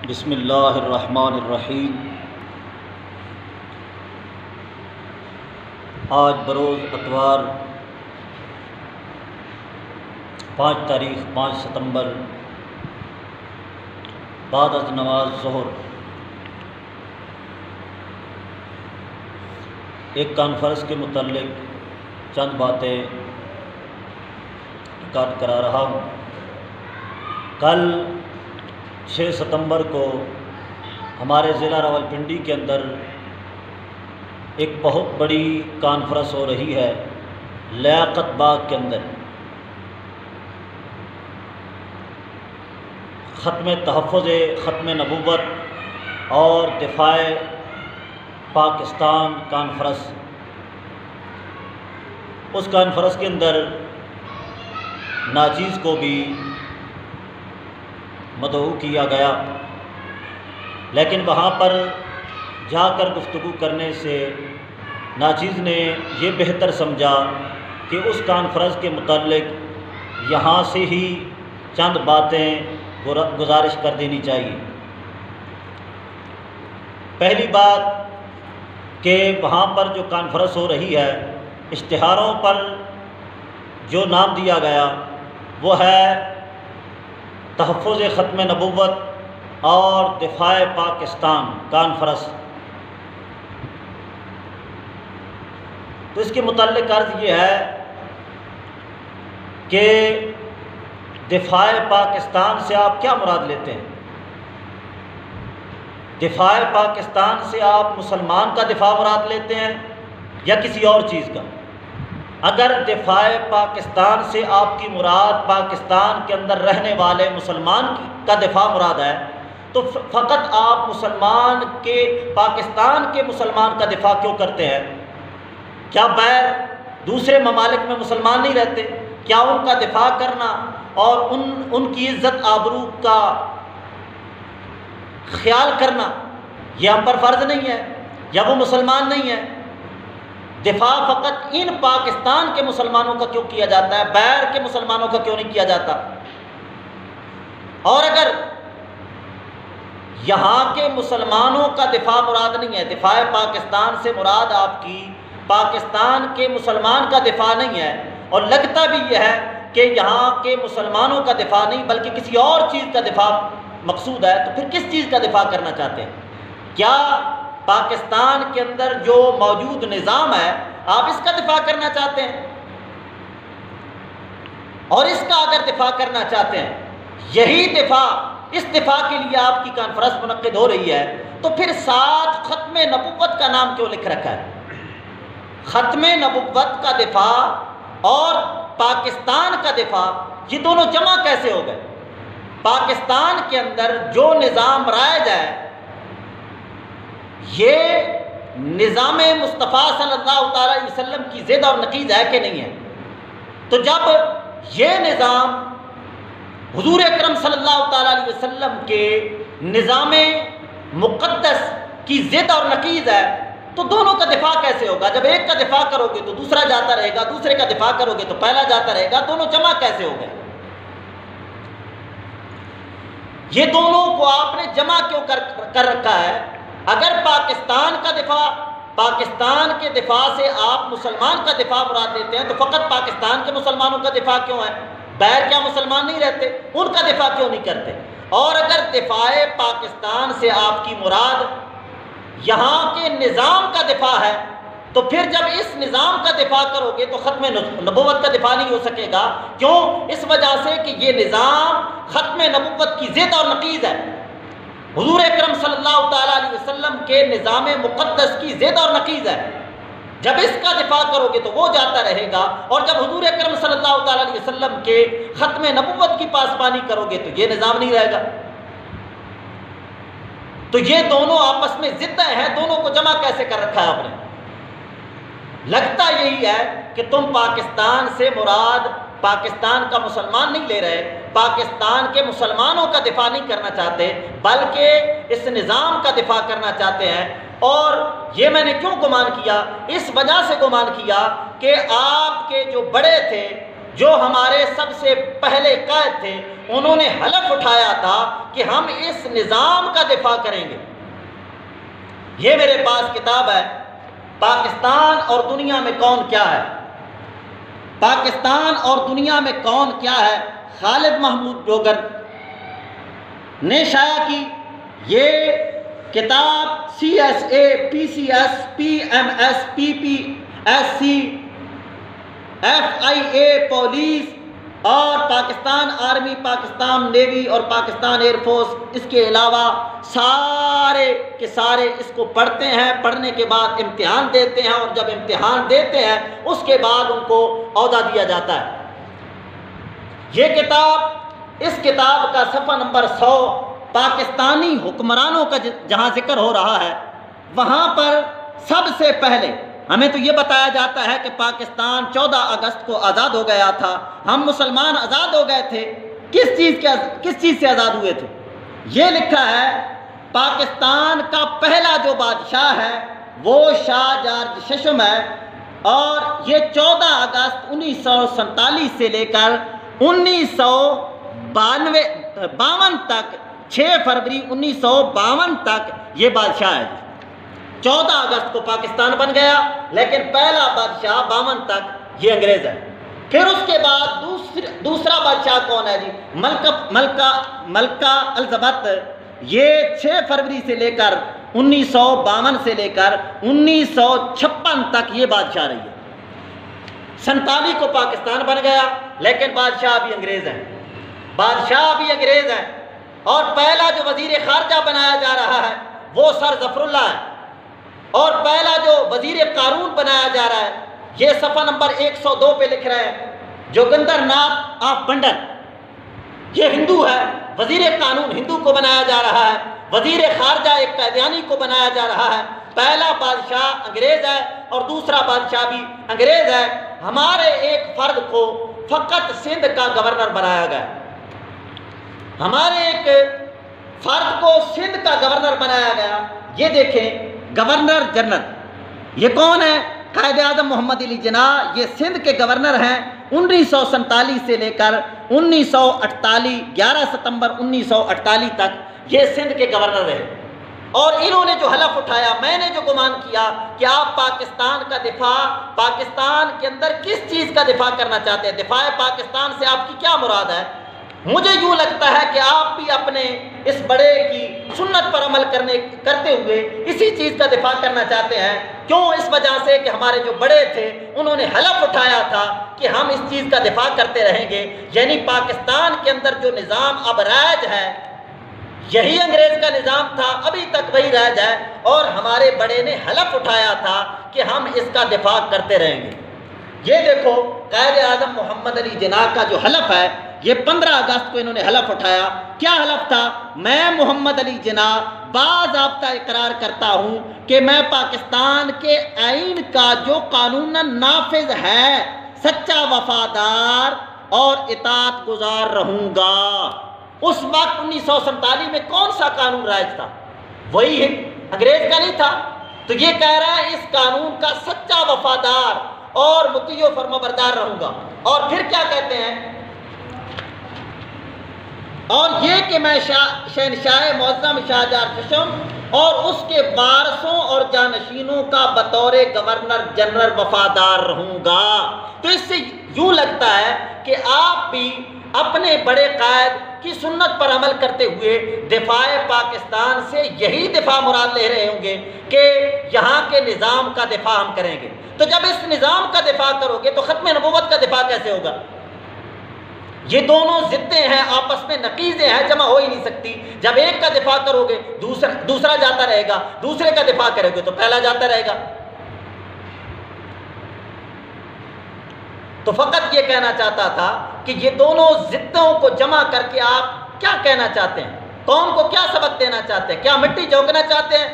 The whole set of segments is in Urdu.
بسم اللہ الرحمن الرحیم۔ آج بروز اتوار 5 ستمبر بعد از نماز ظہر ایک کانفرنس کے متعلق چند باتیں ریکارڈ کرا رہا ہوں۔ کل 6 ستمبر کو ہمارے ضلع راولپنڈی کے اندر ایک بہت بڑی کانفرنس ہو رہی ہے لیاقت باغ کے اندر۔ ختم تحفظ ختم نبوت اور دفاع پاکستان کانفرنس۔ اس کانفرنس کے اندر ناچیز کو بھی مدعو کیا گیا، لیکن وہاں پر جا کر گفتگو کرنے سے ناچیز نے یہ بہتر سمجھا کہ اس کانفرنس کے متعلق یہاں سے ہی چند باتیں گزارش کر دینی چاہیے۔ پہلی بات کہ وہاں پر جو کانفرنس ہو رہی ہے، اشتہاروں پر جو نام دیا گیا وہ ہے تحفظ ختم نبوت اور دفاع پاکستان کانفرنس۔ تو اس کے متعلق عرض یہ ہے کہ دفاع پاکستان سے آپ کیا مراد لیتے ہیں؟ دفاع پاکستان سے آپ مسلمان کا دفاع مراد لیتے ہیں یا کسی اور چیز کا؟ اگر دفاع پاکستان سے آپ کی مراد پاکستان کے اندر رہنے والے مسلمان کا دفاع مراد ہے تو فقط آپ مسلمان کے پاکستان کے مسلمان کا دفاع کیوں کرتے ہیں؟ کیا غیر دوسرے ممالک میں مسلمان نہیں رہتے؟ کیا ان کا دفاع کرنا اور ان کی عزت آبرو کا خیال کرنا یہ ہم پر فرض نہیں ہے یا وہ مسلمان نہیں ہے؟ دفاع فقط ان پاکستان کے مسلمانوں کا کیوں کیا جاتا ہے، غیر کے مسلمانوں کا کیوں نہیں کیا جاتا؟ اور اگر یہاں کے مسلمانوں کا دفاع مراد نہیں ہے، دفاع پاکستان سے مراد آپ کی پاکستان کے مسلمان کا دفاع نہیں ہے، اور لگتا بھی یہ ہے کہ یہاں کے مسلمانوں کا دفاع نہیں بلکہ کسی اور چیز کا دفاع مقصود ہے، تو پھر کس چیز کا دفاع کرنا چاہتے ہیں؟ کیا پاکستان کے اندر جو موجود نظام ہے آپ اس کا دفاع کرنا چاہتے ہیں؟ اور اس کا اگر دفاع کرنا چاہتے ہیں، یہی دفاع، اس دفاع کے لیے آپ کی کانفرنس منعقد ہو رہی ہے، تو پھر ساتھ ختم نبوت کا نام کیوں لکھ رکھا ہے؟ ختم نبوت کا دفاع اور پاکستان کا دفاع یہ دونوں جمع کیسے ہو گئے؟ پاکستان کے اندر جو نظام رائج ہے یہ نظام مصطفیٰ صلی اللہ تعالیٰ علیہ وسلم کی ضد اور نقیض ہے کہ نہیں ہے؟ تو جب یہ نظام حضور اکرم صلی اللہ تعالیٰ علیہ وسلم کے نظام مقدس کی ضد اور نقیض ہے تو دونوں کا دفاع کیسے ہوگا؟ جب ایک کا دفاع کرو گے تو دوسرا جاتا رہے گا، دوسرے کا دفاع کرو گے تو پہلا جاتا رہے گا، دونوں جمع کیسے ہو گئے؟ یہ دونوں کو آپ نے جمع کیوں کر رکھا ہے؟ اگر پاکستان کا دفاع، پاکستان کے دفاع سے آپ مسلمان کا دفاع مراد دیتے ہیں تو فقط پاکستان کے مسلمانوں کا دفاع کیوں ہے؟ غیر کیا مسلمان نہیں رہتے؟ ان کا دفاع کیوں نہیں کرتے؟ اور اگر دفاع پاکستان سے آپ کی مراد یہاں کے نظام کا دفاع ہے تو پھر جب اس نظام کا دفاع کرو گے تو ختم نبوت کا دفاع نہیں ہو سکے گا۔ کیوں؟ اس وجہ سے کہ یہ نظام ختم نبوت کی ضد اور نقیض ہے، حضور اکرم صلی اللہ تعالیٰ علیہ وسلم کے نظام مقدس کی ضد اور نقیض ہے۔ جب اس کا دفاع کرو گے تو وہ جاتا رہے گا، اور جب حضور اکرم صلی اللہ تعالیٰ علیہ وسلم کے ختم نبوت کی پاسبانی کرو گے تو یہ نظام نہیں رہے گا۔ تو یہ دونوں آپس میں ضدیں ہیں، دونوں کو جمع کیسے کر رکھا ہے آپ نے؟ لگتا یہی ہے کہ تم پاکستان سے مراد پاکستان کا مسلمان نہیں لے رہے، پاکستان کے مسلمانوں کا دفاع نہیں کرنا چاہتے بلکہ اس نظام کا دفاع کرنا چاہتے ہیں۔ اور یہ میں نے کیوں گمان کیا؟ اس وجہ سے گمان کیا کہ آپ کے جو بڑے تھے جو ہمارے سب سے پہلے قائد تھے، انہوں نے حلف اٹھایا تھا کہ ہم اس نظام کا دفاع کریں گے۔ یہ میرے پاس کتاب ہے، پاکستان اور دنیا میں کون کیا ہے۔ پاکستان اور دنیا میں کون کیا ہے، خالد محمود ڈوگر نے شائع کی۔ یہ کتاب CSA PCS PMS PPSC FIA police اور پاکستان آرمی، پاکستان نیوی اور پاکستان ایئر فورس، اس کے علاوہ سارے کے سارے اس کو پڑھتے ہیں، پڑھنے کے بعد امتحان دیتے ہیں، اور جب امتحان دیتے ہیں اس کے بعد ان کو عہدہ دیا جاتا ہے۔ یہ کتاب، اس کتاب کا صفحہ نمبر 100 پاکستانی حکمرانوں کا جہاں ذکر ہو رہا ہے، وہاں پر سب سے پہلے ہمیں تو یہ بتایا جاتا ہے کہ پاکستان 14 اگست کو آزاد ہو گیا تھا، ہم مسلمان آزاد ہو گئے تھے۔ کس چیز سے آزاد ہوئے تھے؟ یہ لکھا ہے پاکستان کا پہلا جو بادشاہ ہے وہ شاہ جارج ششم ہے، اور یہ 14 اگست 1947 سے لے کر 1952 تک، 6 فروری 1952 تک یہ بادشاہ ہے۔ 14 اگست کو پاکستان بن گیا، لیکن پہلا بادشاہ 52 تک یہ انگریز ہے۔ پھر اس کے بعد دوسرا بادشاہ کون ہے جی؟ ملکہ الزبتھ، یہ 6 فروری سے لے کر 1952 سے لے کر 1956 تک یہ بادشاہ رہی ہے۔ 47 کو پاکستان بن گیا، لیکن بادشاہ بھی انگریز ہیں، بادشاہ بھی انگریز ہیں۔ اور پہلا جو وزیر خارجہ بنایا جا رہا ہے وہ سر ظفر اللہ ہے، اور پہلا جو وزیر قانون بنایا جا رہا ہے، یہ صفحہ نمبر 102 پہ لکھ رہے ہیں، جوگندر ناتھ آف بنڈن، یہ ہندو ہے، وزیر قانون ہندو کو بنایا جا رہا ہے، وزیر خارجہ ایک قادیانی کو بنایا جا رہا ہے۔ پہلا بادشاہ انگریز ہے اور دوسرا بادشاہ بھی انگریز ہے۔ ہمارے ایک فرد کو فقط سندھ کا گورنر بنایا گیا، ہمارے ایک فرد کو سندھ کا گورنر بنایا گیا۔ یہ دیکھیں گورنر جنرل، یہ کون ہے؟ قائد اعظم محمد علی جناح، یہ سندھ کے گورنر ہیں 1947 سے لے کر 1948، 11 ستمبر 1948 تک یہ سندھ کے گورنر رہے۔ اور انہوں نے جو حلف اٹھایا، میں نے جو گمان کیا کہ آپ پاکستان کا دفاع، پاکستان کے اندر کس چیز کا دفاع کرنا چاہتے ہیں، دفاع پاکستان سے آپ کی کیا مراد ہے؟ مجھے یوں لگتا ہے کہ آپ بھی اپنے اس بڑے کی سنت پر عمل کرتے ہوئے اسی چیز کا دفاع کرنا چاہتے ہیں۔ کیوں؟ اس وجہ سے کہ ہمارے جو بڑے تھے انہوں نے حلف اٹھایا تھا کہ ہم اس چیز کا دفاع کرتے رہیں گے، یعنی پاکستان کے اندر جو نظام اب رائج ہے یہی انگریز کا نظام تھا، ابھی تک وہی رائج ہے، اور ہمارے بڑے نے حلف اٹھایا تھا کہ ہم اس کا دفاع کرتے رہیں گے۔ یہ دیکھو قائد اعظم محمد علی جناح کا جو حلف ہے، یہ 15 اگست کو انہوں نے حلف اٹھایا۔ کیا حلف تھا؟ میں محمد علی جناح باضابطہ اقرار کرتا ہوں کہ میں پاکستان کے آئین کا جو قانوناً نافذ ہے سچا وفادار اور اطاعت گزار رہوں گا۔ اس وقت 1947 میں کون سا قانون رائج تھا؟ وہی انگریز کا نہیں تھا۔ تو یہ کہہ رہا ہے اس قانون کا سچا وفادار اور مطیع و فرمانبردار رہوں گا۔ اور پھر کیا کہتے ہیں؟ اور یہ کہ میں شہنشاہ معظم شاہ جار ششم اور اس کے وارثوں اور جانشینوں کا بطور گورنر جنرل وفادار رہوں گا۔ تو اس سے یوں لگتا ہے کہ آپ بھی اپنے بڑے قائد کی سنت پر عمل کرتے ہوئے دفاع پاکستان سے یہی دفاع مراد لے رہے ہوں گے کہ یہاں کے نظام کا دفاع ہم کریں گے۔ تو جب اس نظام کا دفاع کرو گے تو ختم نبوت کا دفاع کیسے ہوگا؟ یہ دونوں ضدیں ہیں، آپس میں نقیضیں ہیں، جمع ہو ہی نہیں سکتی۔ جب ایک کا دفاع کرو گے دوسرا جاتا رہے گا، دوسرے کا دفاع کرو گے تو پہلا جاتا رہے گا۔ تو فقط یہ کہنا چاہتا تھا کہ یہ دونوں ضدوں کو جمع کر کے آپ کیا کہنا چاہتے ہیں؟ قوم کو کیا سبق دینا چاہتے ہیں؟ کیا مٹی جھونکنا چاہتے ہیں؟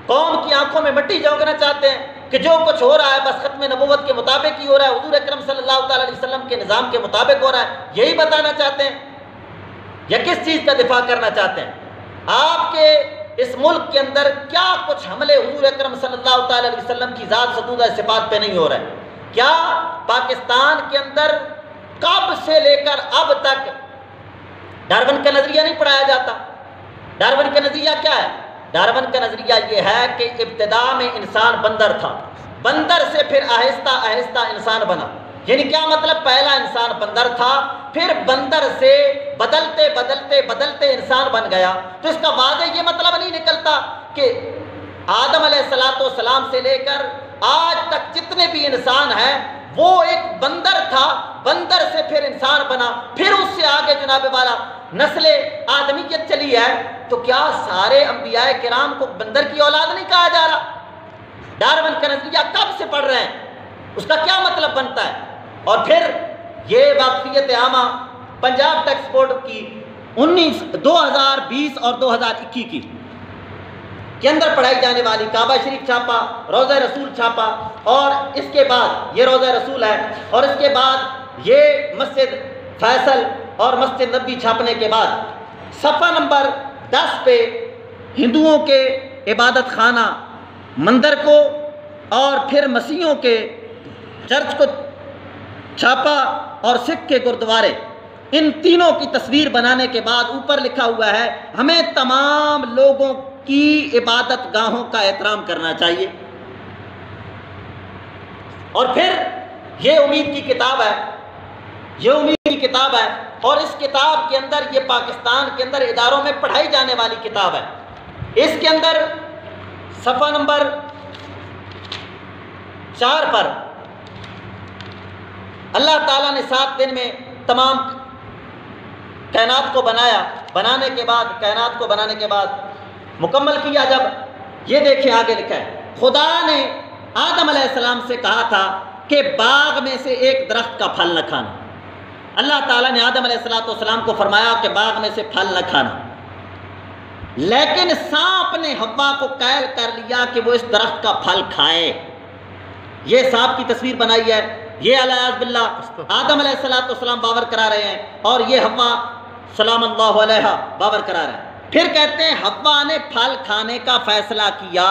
قوم کی آنکھوں میں مٹی جھونکنا چاہتے ہیں کہ جو کچھ ہو رہا ہے بس ختم نبوت کے مطابق ہی ہو رہا ہے، حضور اکرم صلی اللہ تعالی علیہ وسلم کے نظام کے مطابق ہو رہا ہے، یہی بتانا چاہتے ہیں؟ یا کس چیز کا دفاع کرنا چاہتے ہیں؟ آپ کے اس ملک کے اندر کیا کچھ حملے حضور اکرم صلی اللہ تعالی علیہ وسلم کی ذات ستودہ صفات پہ نہیں ہو رہا ہے؟ کیا پاکستان کے اندر کب سے لے کر اب تک ڈارون کا نظریہ نہیں پڑھایا جاتا۔ ڈارون کا نظریہ کیا ہے؟ ڈارون کا نظریہ یہ ہے کہ ابتدا میں انسان بندر تھا، بندر سے پھر آہستہ آہستہ انسان بنا۔ یعنی کیا مطلب؟ پہلا انسان بندر تھا، پھر بندر سے بدلتے بدلتے بدلتے انسان بن گیا۔ تو اس کا واضح یہ مطلب نہیں نکلتا کہ آدم علیہ السلام سے لے کر آج تک جتنے بھی انسان ہیں وہ ایک بندر تھا، بندر سے پھر انسان بنا، پھر اس سے آگے جناب والا نسل آدمیت چلی ہے۔ تو کیا سارے انبیاء کرام کو بندر کی اولاد نہیں کہا جا رہا؟ ڈارون کا نظریہ کب سے پڑھ رہے ہیں؟ اس کا کیا مطلب بنتا ہے؟ اور پھر یہ واقفیت عامہ پنجاب ٹیکسٹ بورڈ کی 2020 اور 2021 کی کے اندر پڑھائی جانے والی کعبہ شریف چھاپا، روضہ رسول چھاپا، اور اس کے بعد یہ روضہ رسول ہے، اور اس کے بعد یہ مسجد فیصل اور مسجد نبوی چھاپنے کے بعد صفحہ نمبر 10 پہ ہندوؤں کے عبادت خانہ مندر کو اور پھر مسیحیوں کے چرچ کو چھاپا اور سکھ کے گردوارے، ان تینوں کی تصویر بنانے کے بعد اوپر لکھا ہوا ہے ہمیں تمام لوگوں کی عبادت گاہوں کا احترام کرنا چاہیے۔ اور پھر یہ امید کی کتاب ہے، یہ امید کی کتاب ہے، اور اس کتاب کے اندر یہ پاکستان کے اندر اداروں میں پڑھائی جانے والی کتاب ہے۔ اس کے اندر صفحہ نمبر 4 پر اللہ تعالیٰ نے 7 دن میں تمام کائنات کو بنایا، بنانے کے بعد کائنات کو بنانے کے بعد مکمل کیا۔ جب یہ دیکھیں آگے لکھا ہے خدا نے آدم علیہ السلام سے کہا تھا کہ باغ میں سے ایک درخت کا پھل نہ کھانا۔ اللہ تعالیٰ نے آدم علیہ السلام کو فرمایا کہ باغ میں سے پھل نہ کھانا، لیکن سانپ نے حوا کو قائل کر لیا کہ وہ اس درخت کا پھل کھائے۔ یہ سانپ کی تصویر بنائی ہے، یہ علیہ باللہ آدم علیہ السلام باور کرا رہے ہیں، اور یہ حوا سلام اللہ علیہا باور کرا رہے ہیں۔ پھر کہتے ہیں حوا نے پھل کھانے کا فیصلہ کیا۔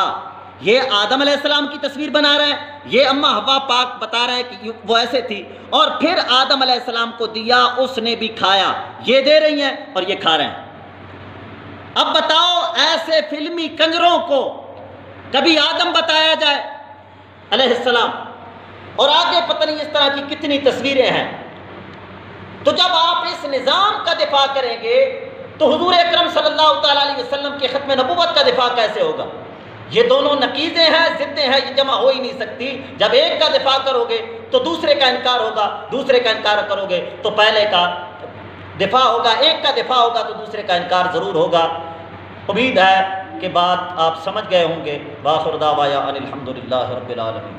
یہ آدم علیہ السلام کی تصویر بنا رہے ہیں، یہ اماں حوا پاک بتا رہے ہیں کہ وہ ایسے تھی، اور پھر آدم علیہ السلام کو دیا، اس نے بھی کھایا۔ یہ دے رہی ہیں اور یہ کھا رہے ہیں۔ اب بتاؤ ایسے فلمی کنجروں کو کبھی آدم بتایا جائے علیہ السلام، اور آگے پتہ نہیں اس طرح کی کتنی تصویریں ہیں۔ تو جب آپ اس نظام کا دفاع کریں گے تو حضور اکرم صلی اللہ تعالیٰ علیہ وسلم کے ختم نبوت کا دفاع کیسے ہوگا؟ یہ دونوں نقیضیں ہیں، ضدیں ہیں، یہ جمع ہو ہی نہیں سکتی۔ جب ایک کا دفاع کرو گے تو دوسرے کا انکار ہوگا، دوسرے کا انکار کرو گے تو پہلے کا دفاع ہوگا، ایک کا دفاع ہوگا تو دوسرے کا انکار ضرور ہوگا۔ امید ہے کہ بات آپ سمجھ گئے ہوں گے۔ وآخر دعوانا ان الحمد للہ رب العالمین۔